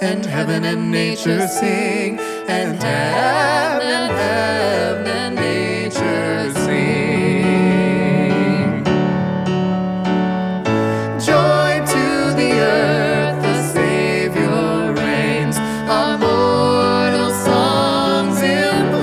and heaven and nature sing, and heaven and nature sing. Joy to the earth, the Savior reigns, our mortal songs employ,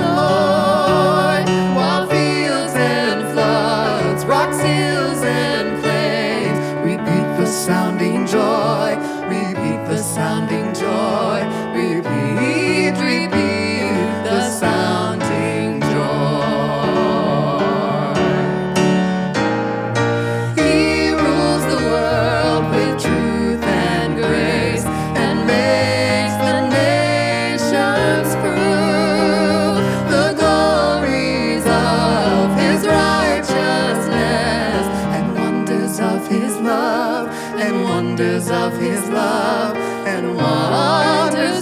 while fields and floods, rocks, hills, and plains repeat the sounding joy, repeat the sounding joy, repeat, repeat the sounding joy. He rules the world with truth and grace, and makes the nations prove the glories of his righteousness, and wonders of his love, and wonders of his love, and wonders